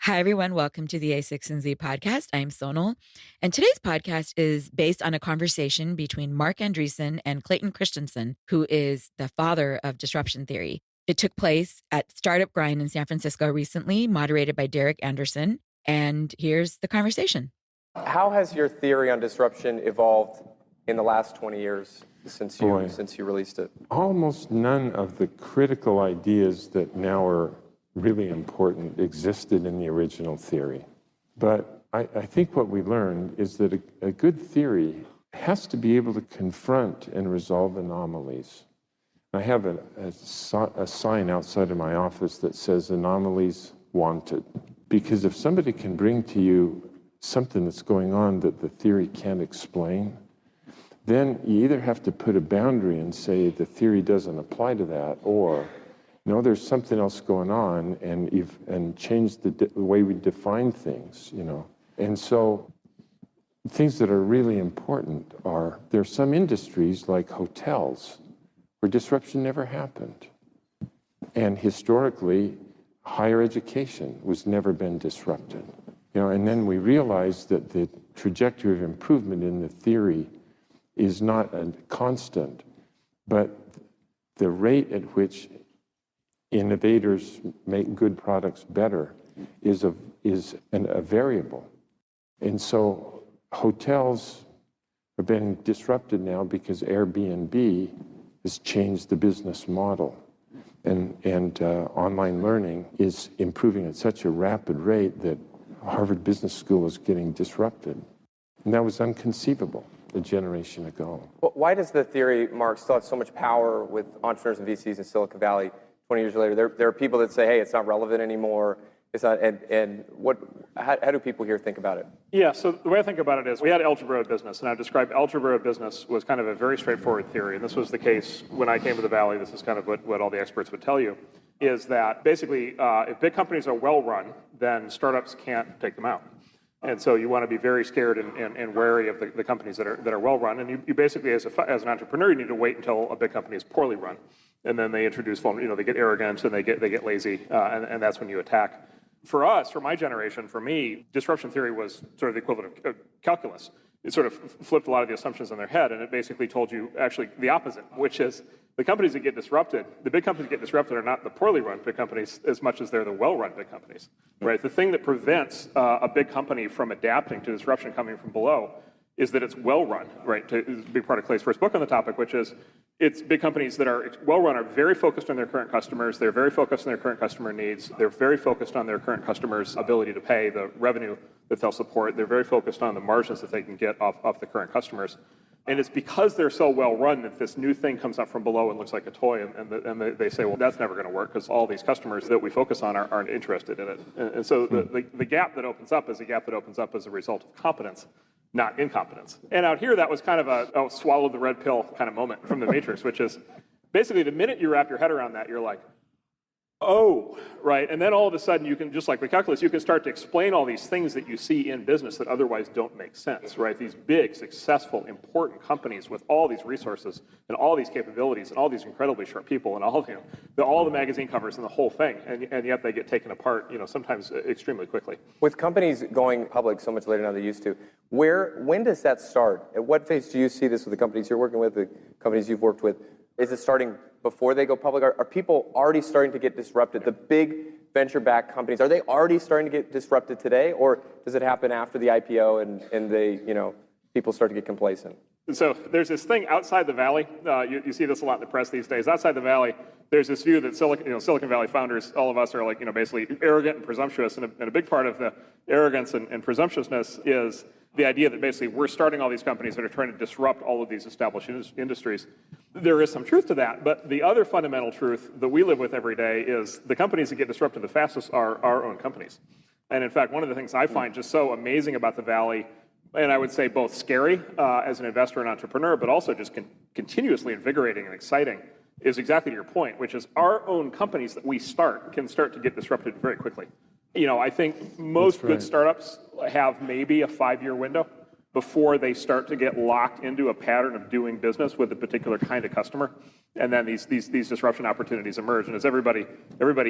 Hi, everyone. Welcome to the a16z podcast. I'm Sonal. And today's podcast is based on a conversation between Marc Andreessen and Clayton Christensen, who is the father of disruption theory. It took place at Startup Grind in San Francisco recently, moderated by Derek Anderson. And here's the conversation. How has your theory on disruption evolved in the last 20 years since you released it? Almost none of the critical ideas that now are really important existed in the original theory. But I think what we learned is that a good theory has to be able to confront and resolve anomalies. I have a sign outside of my office that says anomalies wanted. Because if somebody can bring to you something that's going on that the theory can't explain, then you either have to put a boundary and say the theory doesn't apply to that, or no, there's something else going on, and change the way we define things, And so things that are really important are, there are some industries like hotels where disruption never happened. And historically, higher education was never been disrupted. And then we realized that the trajectory of improvement in the theory is not a constant, but the rate at which innovators make good products better is a variable. And so hotels are being disrupted now because Airbnb has changed the business model. And online learning is improving at such a rapid rate that Harvard Business School is getting disrupted. And that was unconceivable a generation ago. Well, why does the theory, Marc, still have so much power with entrepreneurs and VCs in Silicon Valley 20 years later? There are people that say, hey, it's not relevant anymore. It's not, how do people here think about it? Yeah, so the way I think about it is we had algebra of business, and I described algebra of business was kind of a very straightforward theory, and this was the case when I came to the Valley. This is kind of what all the experts would tell you, is that basically if big companies are well run, then startups can't take them out. And so you want to be very scared and wary of the companies that are well run, and you basically, as an entrepreneur, you need to wait until a big company is poorly run, and then they introduce, they get arrogant and they get lazy, and that's when you attack. For us, for my generation, for me, disruption theory was sort of the equivalent of calculus. It sort of flipped a lot of the assumptions on their head, and it basically told you actually the opposite, which is the companies that get disrupted, the big companies that get disrupted are not the poorly run big companies as much as they're the well-run big companies, right? The thing that prevents a big company from adapting to disruption coming from below is that it's well-run, right? It's a big part of Clay's first book on the topic, which is it's big companies that are well-run are very focused on their current customers. They're very focused on their current customer needs. They're very focused on their current customers' ability to pay, the revenue that they'll support. They're very focused on the margins that they can get off the current customers. And it's because they're so well-run that this new thing comes up from below and looks like a toy, and they say, well, that's never going to work because all these customers that we focus on aren't interested in it. And so the gap that opens up is a gap that opens up as a result of competence, not incompetence. And out here, that was kind of a swallow the red pill kind of moment from the Matrix, which is basically the minute you wrap your head around that, you're like, oh, right. And then all of a sudden you can, just like with calculus, you can start to explain all these things that you see in business that otherwise don't make sense, right? These big, successful, important companies with all these resources and all these capabilities and all these incredibly sharp people and all the magazine covers and the whole thing, and yet they get taken apart, sometimes extremely quickly. With companies going public so much later than they used to, when does that start? At what phase do you see this with the companies you're working with, the companies you've worked with? Is it starting before they go public? Are people already starting to get disrupted? The big venture-backed companies, are they already starting to get disrupted today, or does it happen after the IPO and they, people start to get complacent? So there's this thing outside the Valley. You see this a lot in the press these days. Outside the Valley, there's this view that Silicon Valley founders, all of us, are basically arrogant and presumptuous, and a big part of the arrogance and presumptuousness is the idea that basically we're starting all these companies that are trying to disrupt all of these established industries. There is some truth to that, but the other fundamental truth that we live with every day is the companies that get disrupted the fastest are our own companies. And in fact, one of the things I find just so amazing about the Valley, and I would say both scary as an investor and entrepreneur, but also just continuously invigorating and exciting, is exactly to your point, which is our own companies that we can start to get disrupted very quickly. I think most good startups have maybe a 5-year window before they start to get locked into a pattern of doing business with a particular kind of customer. And then these disruption opportunities emerge. And as everybody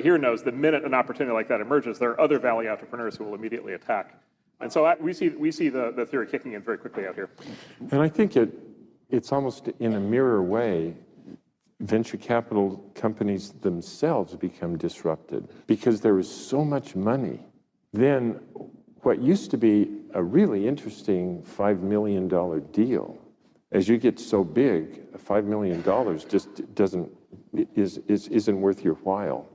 here knows, the minute an opportunity like that emerges, there are other Valley entrepreneurs who will immediately attack. And so we see the theory kicking in very quickly out here. And I think it's almost in a mirror way, venture capital companies themselves become disrupted because there is so much money. Then what used to be a really interesting $5 million deal, as you get so big, $5 million just isn't worth your while.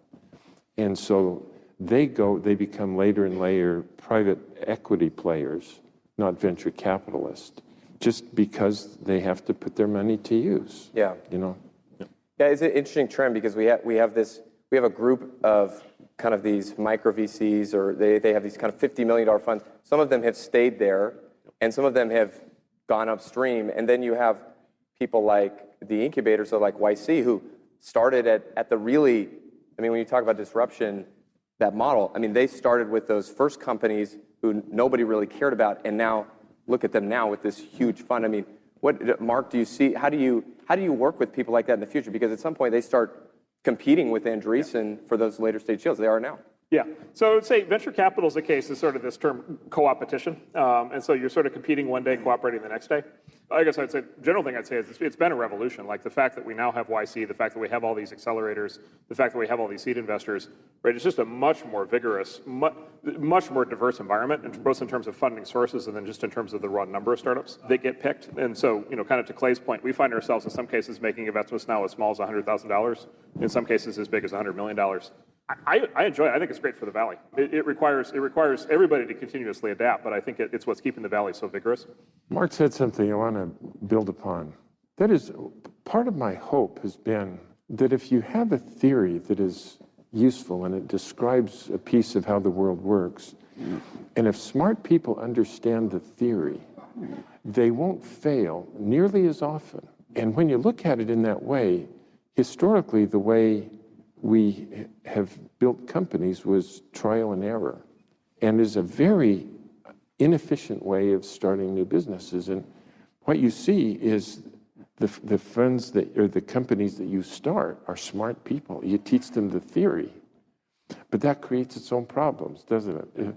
And so they become later and later private equity players, not venture capitalists, just because they have to put their money to use. Yeah. You know? Yeah, it's an interesting trend because we have a group of kind of these micro VCs, or they have these kind of $50 million funds. Some of them have stayed there, and some of them have gone upstream. And then you have people like the incubators, so like YC, who started at the really, I mean, when you talk about disruption, that model, I mean, they started with those first companies who nobody really cared about, and now look at them now with this huge fund. I mean, what, Marc, do you see, how do you work with people like that in the future? Because at some point they start competing with Andreessen for those later stage deals. They are now. Yeah. So I would say venture capital is the case is sort of this term co-opetition. And so you're sort of competing one day, cooperating the next day. I guess I'd say, general thing I'd say is it's been a revolution. Like the fact that we now have YC, the fact that we have all these accelerators, the fact that we have all these seed investors, right? It's just a much more vigorous, much more diverse environment, both in terms of funding sources and then just in terms of the raw number of startups that get picked. And so, kind of to Clay's point, we find ourselves in some cases making investments now as small as $100,000, in some cases as big as $100 million. I enjoy it. I think it's great for the Valley. It requires everybody to continuously adapt, but I think it's what's keeping the Valley so vigorous. Marc said something I want to build upon. That is, part of my hope has been that if you have a theory that is useful and it describes a piece of how the world works, and if smart people understand the theory, they won't fail nearly as often. And when you look at it in that way, historically, the way we have built companies was trial and error, and is a very inefficient way of starting new businesses. And what you see is the funds or the companies that you start are smart people. You teach them the theory, but that creates its own problems, doesn't it?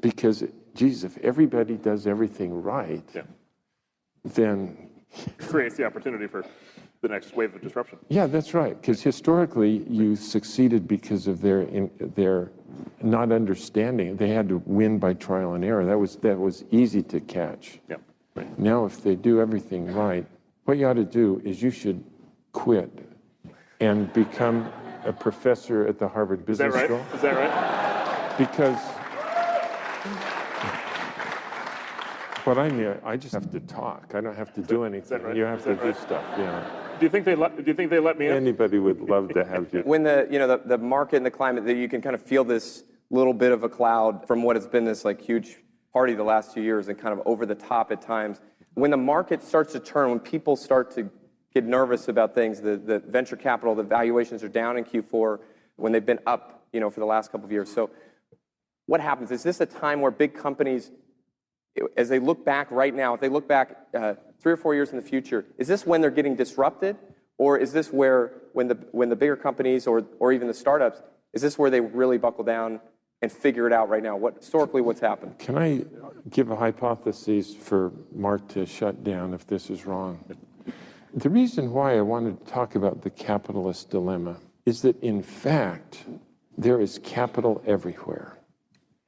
Because, geez, if everybody does everything right, then it creates the opportunity for the next wave of disruption. Yeah, that's right. Because historically, you succeeded because of their not understanding. They had to win by trial and error. That was easy to catch. Yeah. Right. Now, if they do everything right, what you ought to do is you should quit and become a professor at the Harvard Business School. Is that right? Because what I mean, I just have to talk. I don't have to do anything. Right? You have to do stuff. Yeah. Do you think they let me in? Anybody would love to have you. When the market and the climate, that you can kind of feel this little bit of a cloud from what has been this like huge party the last 2 years and kind of over the top at times. When the market starts to turn, when people start to get nervous about things, the venture capital, the valuations are down in Q4 when they've been up, for the last couple of years. So what happens? Is this a time where big companies, as they look back right now, if they look back 3 or 4 years in the future, is this when they're getting disrupted? Or is this where, when the bigger companies or even the startups, is this where they really buckle down and figure it out right now? Historically, what's happened? Can I give a hypothesis for Marc to shut down if this is wrong? The reason why I wanted to talk about the capitalist dilemma is that, in fact, there is capital everywhere.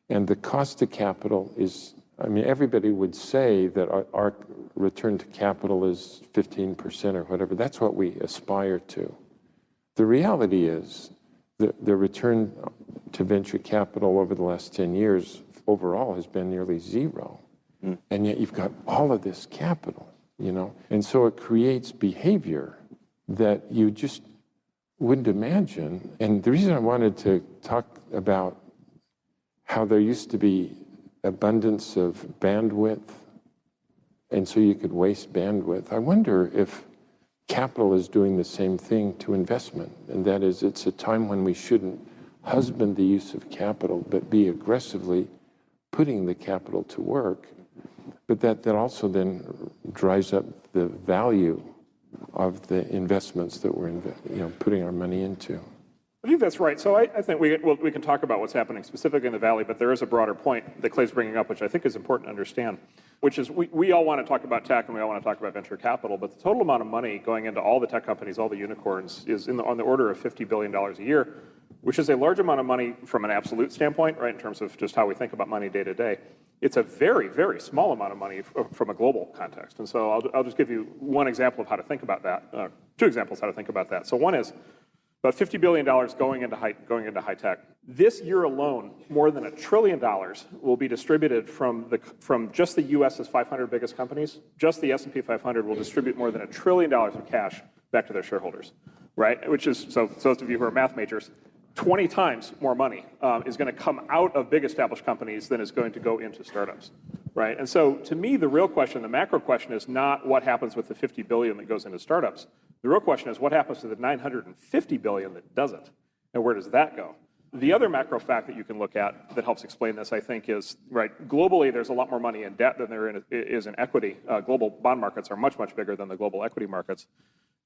And the cost of capital is, everybody would say that our return to capital is 15% or whatever. That's what we aspire to. The reality is the return to venture capital over the last 10 years overall has been nearly zero. And yet you've got all of this capital, And so it creates behavior that you just wouldn't imagine. And the reason I wanted to talk about how there used to be abundance of bandwidth, and so you could waste bandwidth. I wonder if capital is doing the same thing to investment, and that is, it's a time when we shouldn't husband the use of capital, but be aggressively putting the capital to work, but that also then drives up the value of the investments that we're putting our money into. I think that's right. So I think we can talk about what's happening specifically in the Valley, but there is a broader point that Clay's bringing up, which I think is important to understand, which is we all want to talk about tech and we all want to talk about venture capital, but the total amount of money going into all the tech companies, all the unicorns, is on the order of $50 billion a year, which is a large amount of money from an absolute standpoint, right, in terms of just how we think about money day to day. It's a very, very small amount of money from a global context. And so I'll just give you one example of how to think about that, two examples how to think about that. So one is about $50 billion going into high tech. This year alone, more than $1 trillion will be distributed from just the U.S.'s 500 biggest companies. Just the S&P 500 will distribute more than $1 trillion of cash back to their shareholders, right? Which is, so those of you who are math majors, 20 times more money is going to come out of big established companies than is going to go into startups, right? And so to me, the real question, the macro question, is not what happens with the $50 billion that goes into startups. The real question is what happens to the $950 billion that doesn't, and where does that go? The other macro fact that you can look at that helps explain this, I think, is, right, globally there's a lot more money in debt than there is in equity. Global bond markets are much, much bigger than the global equity markets.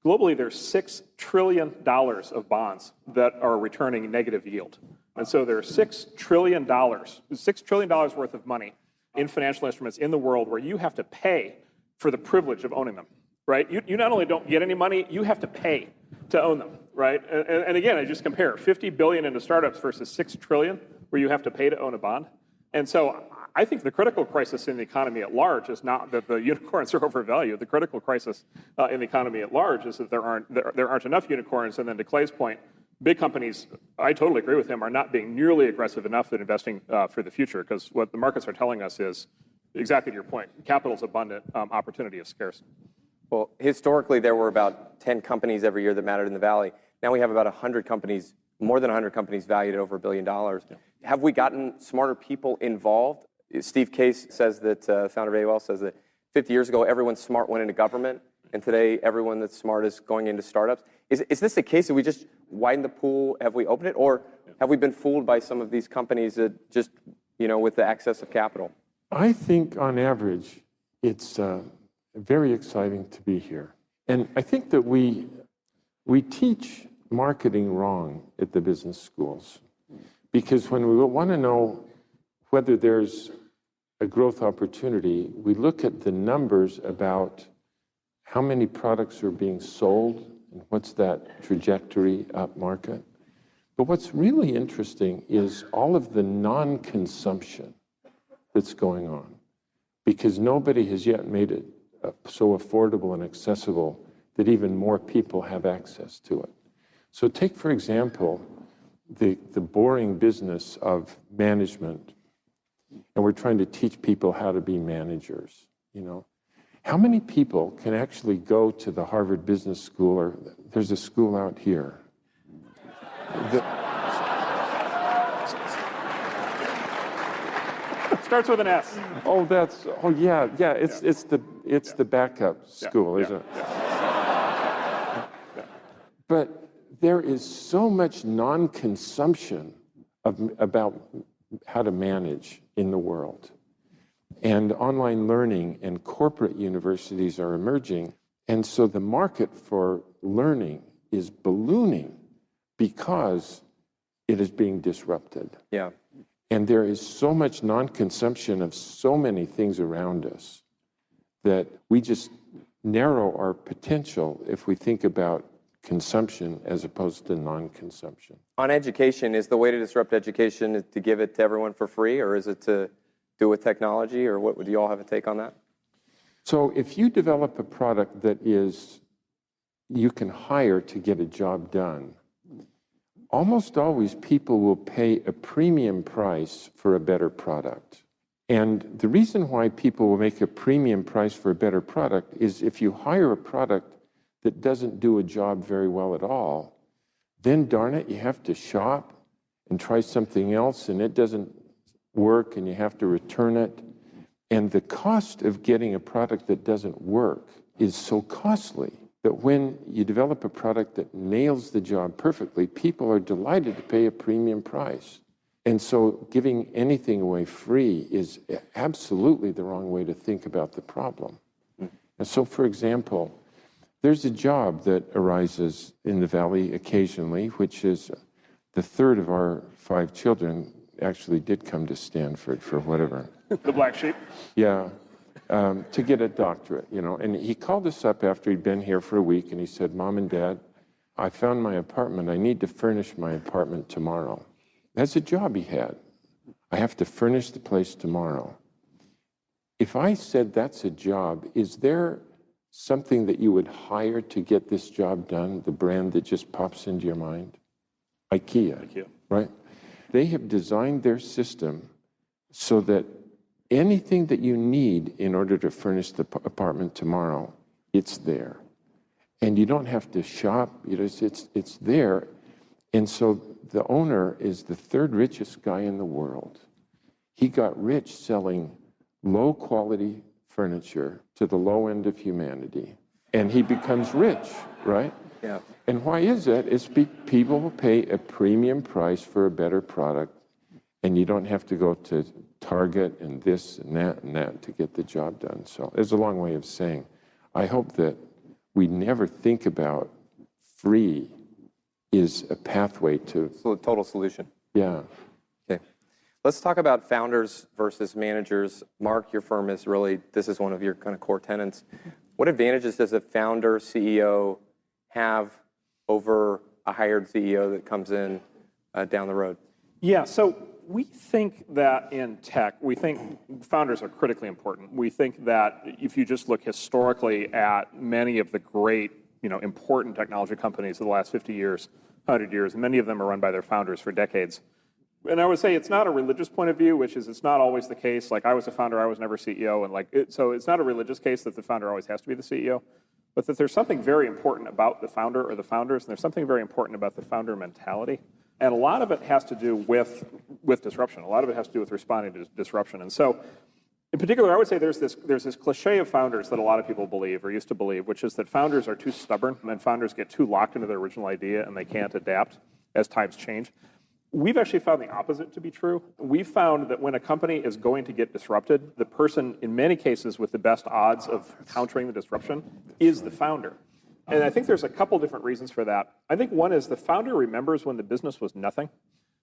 Globally, there's $6 trillion of bonds that are returning negative yield. And so there's $6 trillion worth of money in financial instruments in the world where you have to pay for the privilege of owning them, right? You not only don't get any money, you have to pay to own them, right? And again, I just compare $50 billion into startups versus $6 trillion where you have to pay to own a bond. And so I think the critical crisis in the economy at large is not that the unicorns are overvalued. The critical crisis in the economy at large is that there aren't enough unicorns. And then to Clay's point, big companies, I totally agree with him, are not being nearly aggressive enough at investing for the future, because what the markets are telling us is, exactly to your point, capital is abundant, opportunity is scarce. Well, historically, there were about 10 companies every year that mattered in the Valley. Now we have about 100 companies, more than 100 companies valued at over $1 billion. Yeah. Have we gotten smarter people involved? Steve Case says that, founder of AOL, says that 50 years ago, everyone smart went into government, and today everyone that's smart is going into startups. Is this the case? Have we just widened the pool? Have we opened it? Or have we been fooled by some of these companies that just, with the access of capital? I think on average, it's very exciting to be here. And I think that we teach marketing wrong at the business schools, because when we want to know whether there's a growth opportunity, we look at the numbers about how many products are being sold and what's that trajectory up market. But what's really interesting is all of the non-consumption that's going on, because nobody has yet made it so affordable and accessible that even more people have access to it. So take, for example, the boring business of management, and we're trying to teach people how to be managers, How many people can actually go to the Harvard Business School, or there's a school out here? Starts with an S. It's the backup school, isn't it? Yeah. But there is so much non-consumption about how to manage in the world. And online learning and corporate universities are emerging. And so the market for learning is ballooning because it is being disrupted. Yeah. And there is so much non-consumption of so many things around us that we just narrow our potential if we think about consumption as opposed to non-consumption. On education, is the way to disrupt education to give it to everyone for free, or is it to do with technology, or what would you all have a take on that? So if you develop a product that you can hire to get a job done, almost always people will pay a premium price for a better product. And the reason why people will make a premium price for a better product is if you hire a product that doesn't do a job very well at all, then darn it, you have to shop and try something else, and it doesn't work, and you have to return it. And the cost of getting a product that doesn't work is so costly that when you develop a product that nails the job perfectly, people are delighted to pay a premium price. And so giving anything away free is absolutely the wrong way to think about the problem. And so, for example, There's a job that arises in the Valley occasionally, which is the third of our 5 children actually did come to Stanford for whatever. The black sheep? Yeah, to get a doctorate, And he called us up after he'd been here for a week, and he said, Mom and Dad, I found my apartment. I need to furnish my apartment tomorrow. That's a job he had. I have to furnish the place tomorrow. If I said that's a job, is there something that you would hire to get this job done, the brand that just pops into your mind? IKEA. Right? They have designed their system so that anything that you need in order to furnish the apartment tomorrow, it's there. And you don't have to shop, it's there. And so the owner is the 3rd richest guy in the world. He got rich selling low quality furniture to the low end of humanity. And he becomes rich, right? Yeah. And why is that? It's people will pay a premium price for a better product, and you don't have to go to Target and this and that to get the job done. So there's a long way of saying, I hope that we never think about free is a pathway to... So total solution. Yeah. Okay. Let's talk about founders versus managers. Marc, your firm is really, this is one of your kind of core tenets. What advantages does a founder, CEO have over a hired CEO that comes in down the road? Yeah, so we think that in tech, we think founders are critically important. We think that if you just look historically at many of the great, important technology companies of the last 50 years, 100 years, many of them are run by their founders for decades. And I would say it's not a religious point of view, which is it's not always the case. Like I was a founder, I was never CEO, and so it's not a religious case that the founder always has to be the CEO, but that there's something very important about the founder or the founders, and there's something very important about the founder mentality. And a lot of it has to do with disruption. A lot of it has to do with responding to disruption. And so, in particular, I would say there's this cliche of founders that a lot of people believe or used to believe, which is that founders are too stubborn and founders get too locked into their original idea and they can't adapt as times change. We've actually found the opposite to be true. We've found that when a company is going to get disrupted, the person, in many cases, with the best odds of countering the disruption is the founder. And I think there's a couple different reasons for that. I think one is the founder remembers when the business was nothing.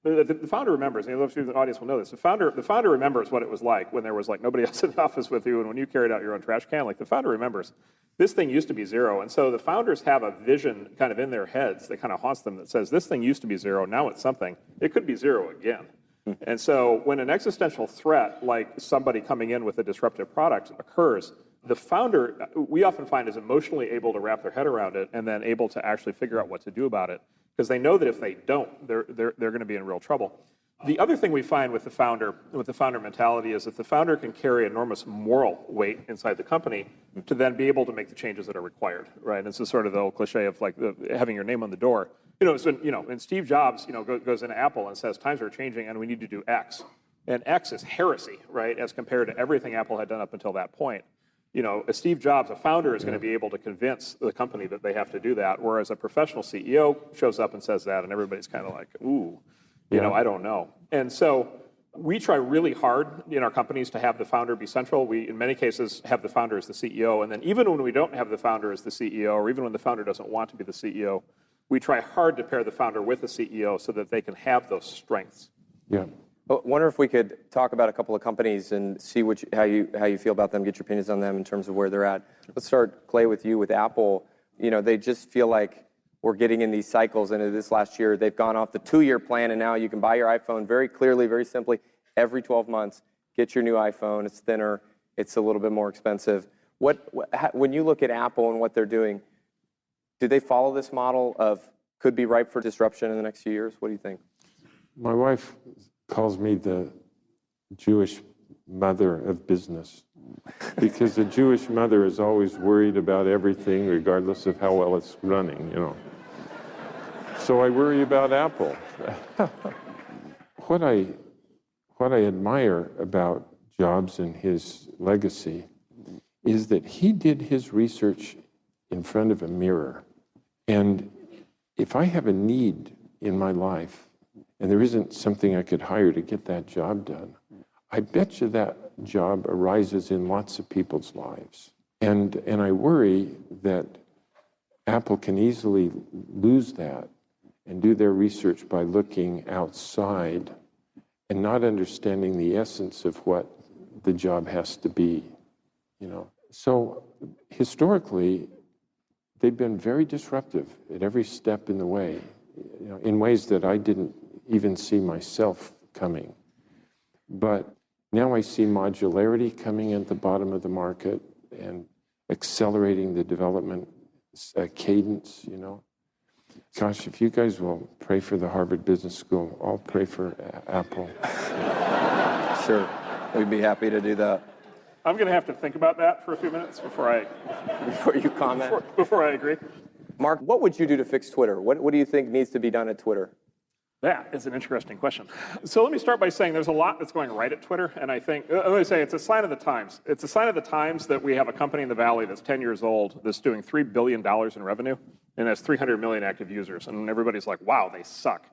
The founder remembers, and those of you in the audience will know this, the founder remembers what it was like when there was nobody else in the office with you and when you carried out your own trash can. The founder remembers, this thing used to be zero. And so the founders have a vision kind of in their heads that kind of haunts them that says, this thing used to be zero, now it's something. It could be zero again. And so when an existential threat like somebody coming in with a disruptive product occurs, the founder, we often find, is emotionally able to wrap their head around it and then able to actually figure out what to do about it, because they know that if they don't, they're going to be in real trouble. The other thing we find with the founder mentality is that the founder can carry enormous moral weight inside the company to then be able to make the changes that are required, right? And this is sort of the old cliche of having your name on the door. And Steve Jobs, goes into Apple and says times are changing and we need to do X, and X is heresy, right, as compared to everything Apple had done up until that point. A Steve Jobs, a founder, is going to be able to convince the company that they have to do that, whereas a professional CEO shows up and says that, and everybody's kind of like, ooh, I don't know. And so we try really hard in our companies to have the founder be central. We, in many cases, have the founder as the CEO, and then even when we don't have the founder as the CEO, or even when the founder doesn't want to be the CEO, we try hard to pair the founder with the CEO so that they can have those strengths. Yeah. I wonder if we could talk about a couple of companies and see how you feel about them, get your opinions on them in terms of where they're at. Let's start, Clay, with you with Apple. They just feel like we're getting in these cycles. And this last year, they've gone off the 2-year plan, and now you can buy your iPhone very clearly, very simply, every 12 months. Get your new iPhone. It's thinner. It's a little bit more expensive. When you look at Apple and what they're doing, do they follow this model of could be ripe for disruption in the next few years? What do you think? My wife calls me the Jewish mother of business, because the Jewish mother is always worried about everything, regardless of how well it's running, So I worry about Apple. What I admire about Jobs and his legacy is that he did his research in front of a mirror. And if I have a need in my life, and there isn't something I could hire to get that job done, I bet you that job arises in lots of people's lives. And I worry that Apple can easily lose that and do their research by looking outside and not understanding the essence of what the job has to be, you know. So historically, they've been very disruptive at every step in the way, you know, in ways that I didn't even see myself coming. But now I see modularity coming at the bottom of the market and accelerating the development cadence, you know. Gosh, if you guys will pray for the Harvard Business School, I'll pray for Apple. Sure, we'd be happy to do that. I'm going to have to think about that for a few minutes before you comment. Before I agree. Marc, what would you do to fix Twitter? What do you think needs to be done at Twitter? That is an interesting question. So let me start by saying there's a lot that's going right at Twitter, and I think, let me say, it's a sign of the times. It's a sign of the times that we have a company in the Valley that's 10 years old that's doing $3 billion in revenue and has 300 million active users, and everybody's like, wow, they suck.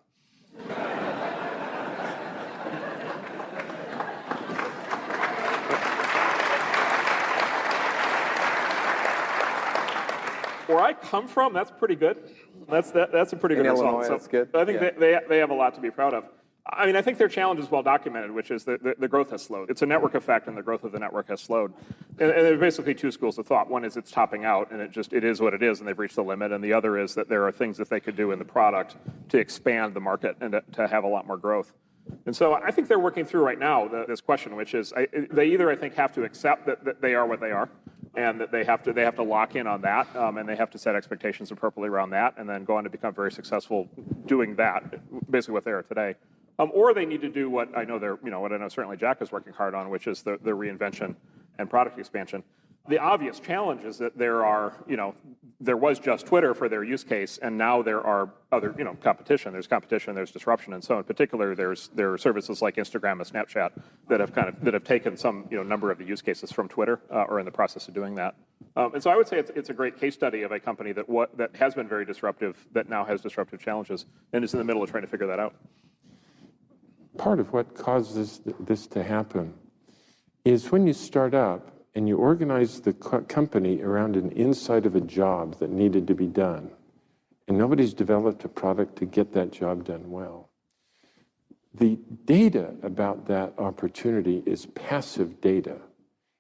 Where I come from, that's pretty good. That's a pretty good result. Illinois, that's good. I think they have a lot to be proud of. I mean, I think their challenge is well documented, which is that the growth has slowed. It's a network effect, and the growth of the network has slowed. And there are basically two schools of thought. One is it's topping out, and it is what it is, and they've reached the limit. And the other is that there are things that they could do in the product to expand the market and to have a lot more growth. And so I think they're working through right now this question, which is they either, I think, have to accept that they are what they are, and that they have to lock in on that, and they have to set expectations appropriately around that, and then go on to become very successful doing that, basically what they are today. Or they need to do what I know certainly Jack is working hard on, which is the reinvention and product expansion. The obvious challenge is that there was just Twitter for their use case, and now there are other, competition. There's competition, there's disruption, and so in particular, there are services like Instagram and Snapchat that have taken some number of the use cases from Twitter or in the process of doing that. And so I would say it's a great case study of a company that has been very disruptive, that now has disruptive challenges, and is in the middle of trying to figure that out. Part of what causes this to happen is when you start up and you organize the company around an insight of a job that needed to be done, and nobody's developed a product to get that job done well. The data about that opportunity is passive data.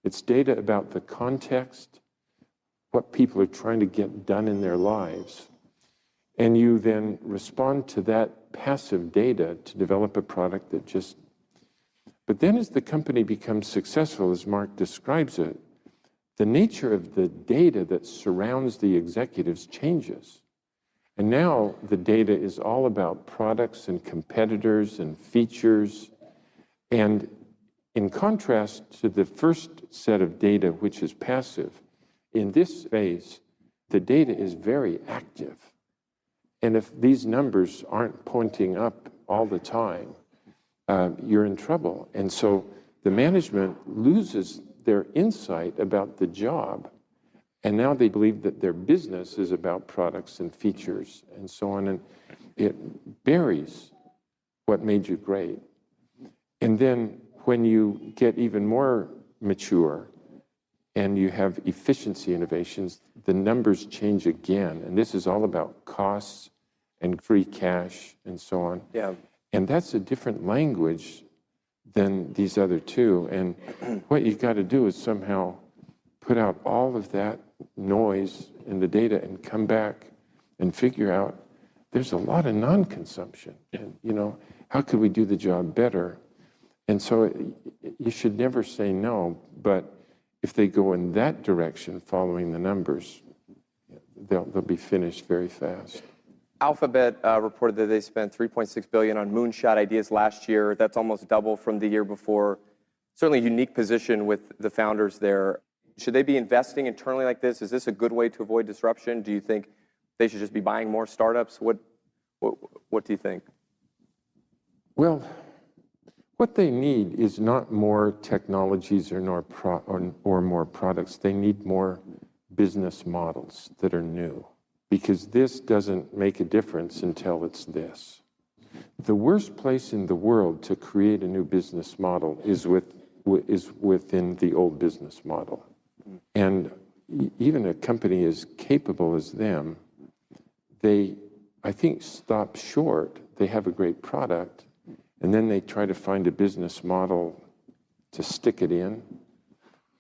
It's data about the context, what people are trying to get done in their lives, and you then respond to that passive data to develop a product that just... But then as the company becomes successful, as Marc describes it, the nature of the data that surrounds the executives changes. And now the data is all about products and competitors and features. And in contrast to the first set of data, which is passive, in this phase, the data is very active. And if these numbers aren't pointing up all the time, you're in trouble. And so the management loses their insight about the job, and now they believe that their business is about products and features and so on, and it buries what made you great. And then when you get even more mature and you have efficiency innovations, the numbers change again, and this is all about costs and free cash and so on. Yeah. And that's a different language than these other two. And what you got to do is somehow put out all of that noise in the data and come back and figure out there's a lot of non-consumption. And, how could we do the job better? And so you should never say no, but if they go in that direction, following the numbers, they'll be finished very fast. Alphabet reported that they spent $3.6 billion on moonshot ideas last year. That's almost double from the year before. Certainly a unique position with the founders there. Should they be investing internally like this? Is this a good way to avoid disruption? Do you think they should just be buying more startups? What do you think? Well, what they need is not more technologies or more products. They need more business models that are new, because this doesn't make a difference until it's this. The worst place in the world to create a new business model is within the old business model. And even a company as capable as them they, I think, stop short. They have a great product, and then they try to find a business model to stick it in.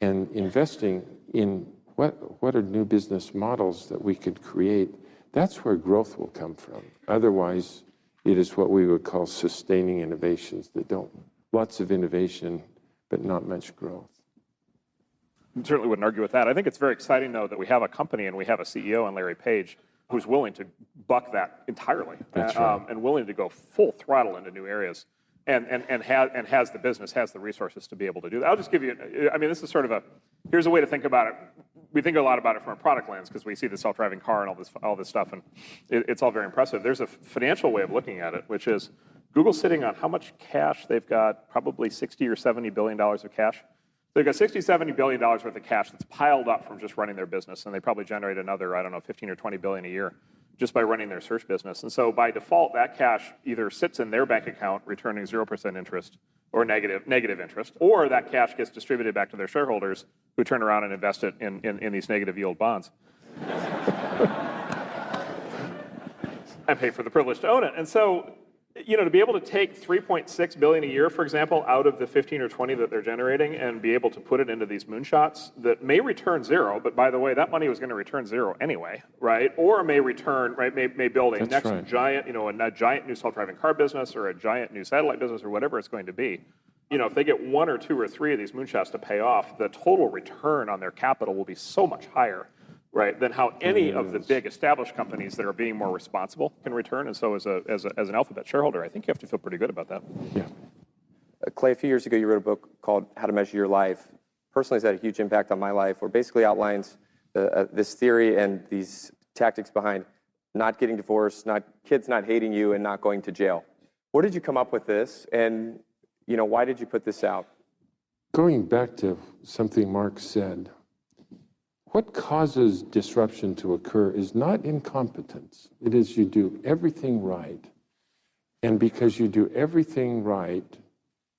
And investing in what are new business models that we could create, that's where growth will come from. Otherwise, it is what we would call sustaining innovations that don't, lots of innovation, but not much growth. Certainly wouldn't argue with that. I think it's very exciting, though, that we have a company and we have a CEO in Larry Page who's willing to buck that entirely. That's right. And willing to go full throttle into new areas and has the business, has the resources to be able to do that. I'll just give you, I mean, this is sort of here's a way to think about it. We think a lot about it from a product lens because we see the self-driving car and all this stuff, and it's all very impressive. There's a financial way of looking at it, which is Google's sitting on how much cash they've got, probably 60 or 70 billion dollars of cash. They've got 60, 70 billion dollars worth of cash that's piled up from just running their business, and they probably generate another, I don't know, 15 or 20 billion a year just by running their search business. And so by default, that cash either sits in their bank account returning 0% interest or negative interest, or that cash gets distributed back to their shareholders who turn around and invest it in these negative yield bonds. And pay for the privilege to own it. And so, you know, to be able to take 3.6 billion a year, for example, out of the 15 or 20 that they're generating and be able to put it into these moonshots that may return zero, but by the way, that money was going to return zero anyway, right? Or may return, right, may build a giant, you know, a giant new self-driving car business or a giant new satellite business or whatever it's going to be. You know, if they get 1 or 2 or 3 of these moonshots to pay off, the total return on their capital will be so much higher, right, than how any of the big established companies that are being more responsible can return. And so as an Alphabet shareholder, I think you have to feel pretty good about that. Yeah. Clay, a few years ago, you wrote a book called How to Measure Your Life. Personally, it's had a huge impact on my life, where it basically outlines this theory and these tactics behind not getting divorced, kids not hating you, and not going to jail. Where did you come up with this? And, you know, why did you put this out? Going back to something Marc said, what causes disruption to occur is not incompetence. It is you do everything right. And because you do everything right,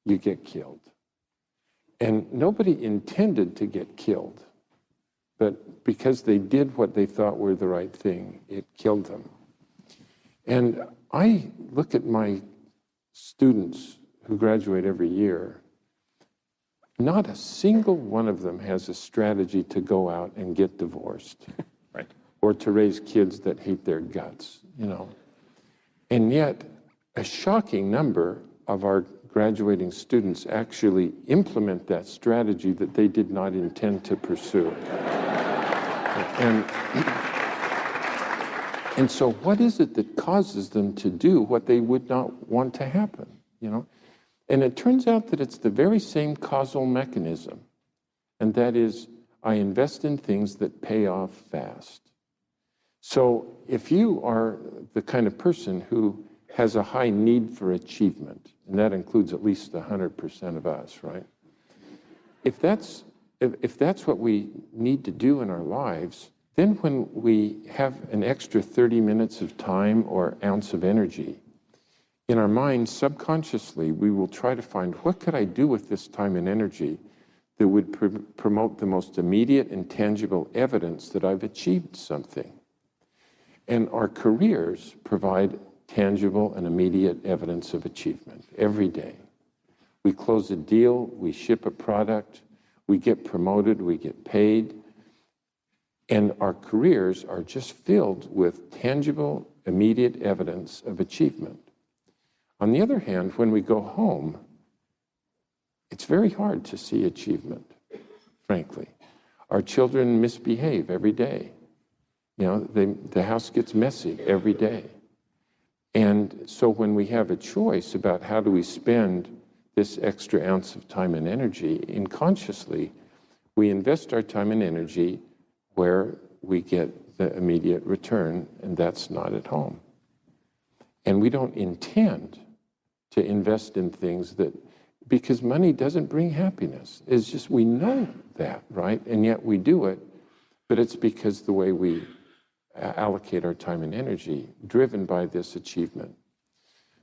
you get killed. And nobody intended to get killed. But because they did what they thought were the right thing, it killed them. And I look at my students who graduate every year. Not a single one of them has a strategy to go out and get divorced, right, or to raise kids that hate their guts, you know. And yet, a shocking number of our graduating students actually implement that strategy that they did not intend to pursue. And so what is it that causes them to do what they would not want to happen, you know? And it turns out that it's the very same causal mechanism, and that is, I invest in things that pay off fast. So if you are the kind of person who has a high need for achievement, and that includes at least 100% of us, right? If that's what we need to do in our lives, then when we have an extra 30 minutes of time or ounce of energy, in our minds, subconsciously, we will try to find, what could I do with this time and energy that would promote the most immediate and tangible evidence that I've achieved something? And our careers provide tangible and immediate evidence of achievement every day. We close a deal, we ship a product, we get promoted, we get paid, and our careers are just filled with tangible, immediate evidence of achievement. On the other hand, when we go home, it's very hard to see achievement, frankly. Our children misbehave every day. You know, the house gets messy every day. And so when we have a choice about how do we spend this extra ounce of time and energy, unconsciously, we invest our time and energy where we get the immediate return, and that's not at home. And we don't intend to invest in things that, because money doesn't bring happiness. It's just, we know that, right? And yet we do it, but it's because the way we allocate our time and energy, driven by this achievement.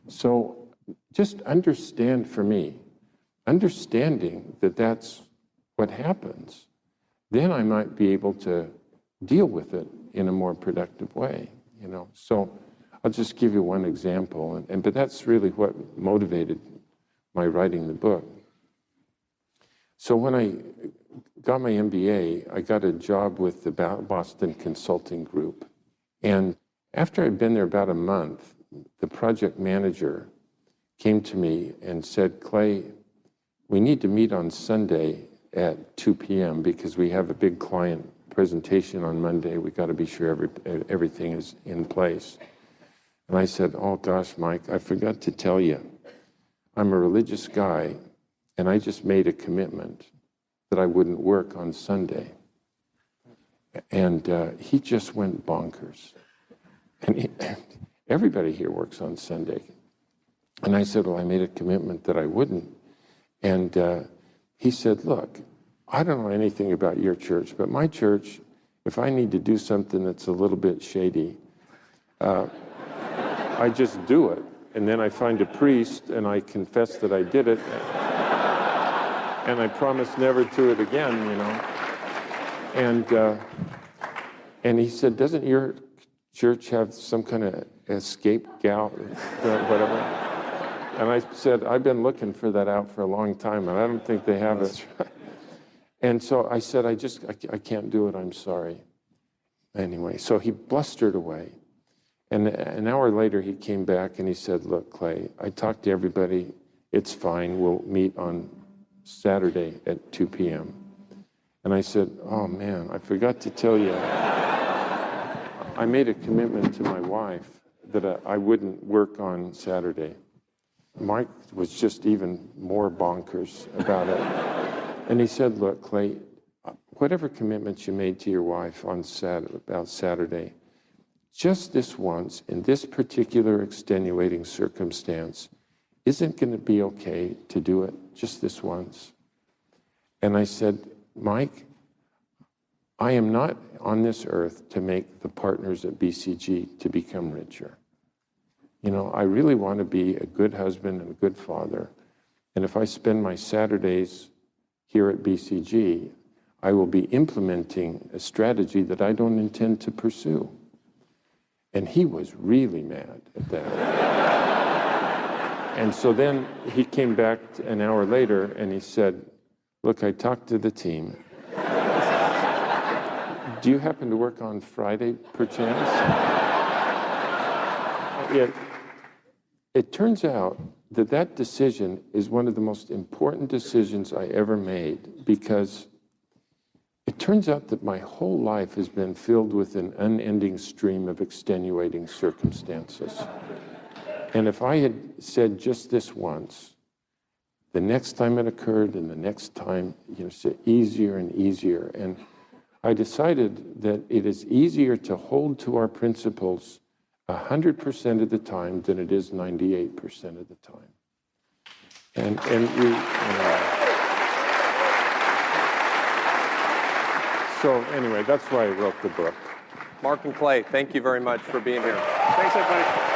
So just understand, for me, understanding that that's what happens, then I might be able to deal with it in a more productive way. you know. So I'll just give you one example, but that's really what motivated my writing the book. So when I got my MBA, I got a job with the Boston Consulting Group. And after I'd been there about a month, the project manager came to me and said, Clay, we need to meet on Sunday at 2 p.m. because we have a big client presentation on Monday. We got to be sure everything is in place. And I said, oh gosh, Mike, I forgot to tell you, I'm a religious guy, and I just made a commitment that I wouldn't work on Sunday. And he just went bonkers. And everybody here works on Sunday. And I said, well, I made a commitment that I wouldn't. And he said, look, I don't know anything about your church, but my church, if I need to do something that's a little bit shady, I just do it. And then I find a priest and I confess that I did it. And I promise never to it again, you know. And he said, doesn't your church have some kind of escape gout or whatever? And I said, I've been looking for that out for a long time, and I don't think they have it. And so I said, I can't do it, I'm sorry. Anyway, so he blustered away. And an hour later, he came back and he said, look, Clay, I talked to everybody. It's fine. We'll meet on Saturday at 2 p.m. And I said, oh, man, I forgot to tell you. I made a commitment to my wife that I wouldn't work on Saturday. Mike was just even more bonkers about it. And he said, look, Clay, whatever commitments you made to your wife on about Saturday, just this once, in this particular extenuating circumstance, isn't going to be okay to do it just this once? And I said, Mike, I am not on this earth to make the partners at BCG to become richer. You know, I really want to be a good husband and a good father. And if I spend my Saturdays here at BCG, I will be implementing a strategy that I don't intend to pursue. And he was really mad at that. And so then he came back an hour later and he said, look, I talked to the team. Do you happen to work on Friday, perchance? It turns out that that decision is one of the most important decisions I ever made, because it turns out that my whole life has been filled with an unending stream of extenuating circumstances. And if I had said just this once, the next time it occurred and the next time, you know, it's easier and easier. And I decided that it is easier to hold to our principles 100% of the time than it is 98% of the time. And we, so anyway, that's why I wrote the book. Marc and Clay, thank you very much for being here. Thanks, everybody.